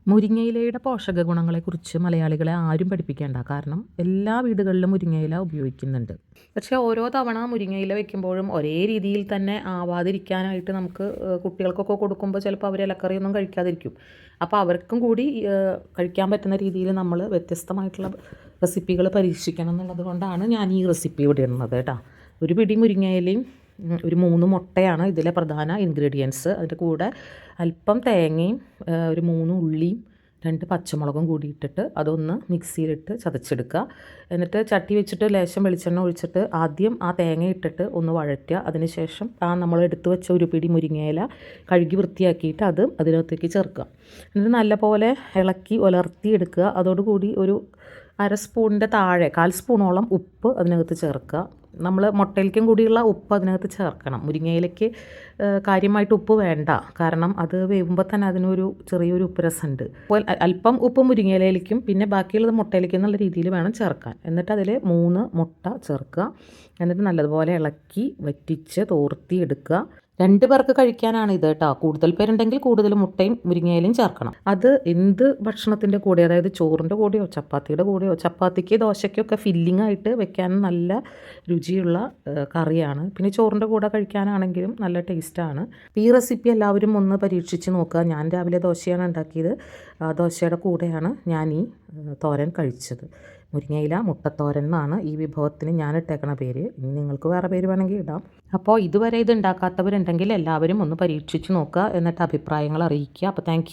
മുരിങ്ങയിലയുടെ പോഷക ഗുണങ്ങളെക്കുറിച്ച് മലയാളികളെ ആരും പഠിപ്പിക്കേണ്ട. കാരണം എല്ലാ വീടുകളിലും മുരിങ്ങയില ഉപയോഗിക്കുന്നുണ്ട്. പക്ഷേ ഓരോ തവണ മുരിങ്ങയില വെക്കുമ്പോഴും ഒരേ രീതിയിൽ തന്നെ ആവാതിരിക്കാനായിട്ട് നമുക്ക് കുട്ടികൾക്കൊക്കെ കൊടുക്കുമ്പോൾ ചിലപ്പോൾ അവർ ഇലക്കറിയൊന്നും കഴിക്കാതിരിക്കും. അപ്പോൾ അവർക്കും കൂടി കഴിക്കാൻ പറ്റുന്ന രീതിയിൽ നമ്മൾ വ്യത്യസ്തമായിട്ടുള്ള റെസിപ്പികൾ പരീക്ഷിക്കണം എന്നുള്ളത് കൊണ്ടാണ് ഞാൻ ഈ റെസിപ്പി ഇവിടെ ഇടുന്നത് കേട്ടോ. ഒരു പിടി മുരിങ്ങയിലയും ഒരു 3 മുട്ടയാണ് ഇതിലെ പ്രധാന ഇൻഗ്രീഡിയൻസ്. അതിൻ്റെ കൂടെ അല്പം തേങ്ങയും ഒരു 3 ഉള്ളിയും 2 പച്ചമുളകും കൂടി ഇട്ടിട്ട് അതൊന്ന് മിക്സിയിലിട്ട് ചതച്ചെടുക്കുക. എന്നിട്ട് ചട്ടി വെച്ചിട്ട് ലേശം വെളിച്ചെണ്ണ ഒഴിച്ചിട്ട് ആദ്യം ആ തേങ്ങ ഇട്ടിട്ട് ഒന്ന് വഴറ്റുക. അതിനുശേഷം നമ്മൾ എടുത്തു വെച്ച ഒരു പിടി മുരിങ്ങയില കഴുകി വൃത്തിയാക്കിയിട്ട് അത് അതിനകത്തേക്ക് ചേർക്കുക. എന്നിട്ട് നല്ലപോലെ ഇളക്കി ഉലർത്തി എടുക്കുക. അതോടുകൂടി ഒരു 1/2 സ്പൂണിൻ്റെ താഴെ 1/4 സ്പൂണോളം ഉപ്പ് അതിനകത്ത് ചേർക്കുക. നമ്മൾ മുട്ടയിലേക്കും കൂടിയുള്ള ഉപ്പ് അതിനകത്ത് ചേർക്കണം. മുരിങ്ങയിലേക്ക് കാര്യമായിട്ട് ഉപ്പ് വേണ്ട, കാരണം അത് വേവുമ്പോൾ തന്നെ അതിനൊരു ചെറിയൊരു ഉപ്പ് രസമുണ്ട്. അപ്പോൾ അല്പം ഉപ്പ് മുരിങ്ങയിലേക്കും പിന്നെ ബാക്കിയുള്ളത് മുട്ടയിലേക്കും എന്നുള്ള രീതിയിൽ വേണം ചേർക്കാൻ. എന്നിട്ട് അതിൽ 3 മുട്ട ചേർക്കുക. എന്നിട്ട് നല്ലതുപോലെ ഇളക്കി വറ്റിച്ച് തോർത്തി എടുക്കുക. 2 പേർക്ക് കഴിക്കാനാണ് ഇത് കേട്ടോ. കൂടുതൽ പേരുണ്ടെങ്കിൽ കൂടുതൽ മുട്ടയും മുരിങ്ങയിലയും ചേർക്കണം. അത് എന്ത് ഭക്ഷണത്തിൻ്റെ കൂടെ, അതായത് ചോറിൻ്റെ കൂടെയോ ചപ്പാത്തിയുടെ കൂടെയോ, ചപ്പാത്തിക്ക് ദോശയ്ക്കൊക്കെ ഫില്ലിംഗ് ആയിട്ട് വെക്കാൻ നല്ല രുചിയുള്ള കറിയാണ്. പിന്നെ ചോറിൻ്റെ കൂടെ കഴിക്കാനാണെങ്കിലും നല്ല ടേസ്റ്റാണ്. ഈ റെസിപ്പി എല്ലാവരും ഒന്ന് പരീക്ഷിച്ച് നോക്കുക. ഞാൻ രാവിലെ ദോശയാണ് ഉണ്ടാക്കിയത്. ദോശയുടെ കൂടെയാണ് ഞാൻ ഈ തോരൻ കഴിച്ചത്. മുരിങ്ങയില മുട്ടത്തോരൻ എന്നാണ് ഈ വിഭവത്തിന് ഞാൻ ഇട്ടേക്കണ പേര്. ഇനി നിങ്ങൾക്ക് വേറെ പേര് വേണമെങ്കിൽ ഇടാം. അപ്പോൾ ഇതുവരെ ഇത് ഉണ്ടാക്കാത്തവരുണ്ടെങ്കിൽ എല്ലാവരും ഒന്ന് പരീക്ഷിച്ച് നോക്കുക. എന്നിട്ട് അഭിപ്രായങ്ങൾ അറിയിക്കുക. അപ്പോൾ താങ്ക്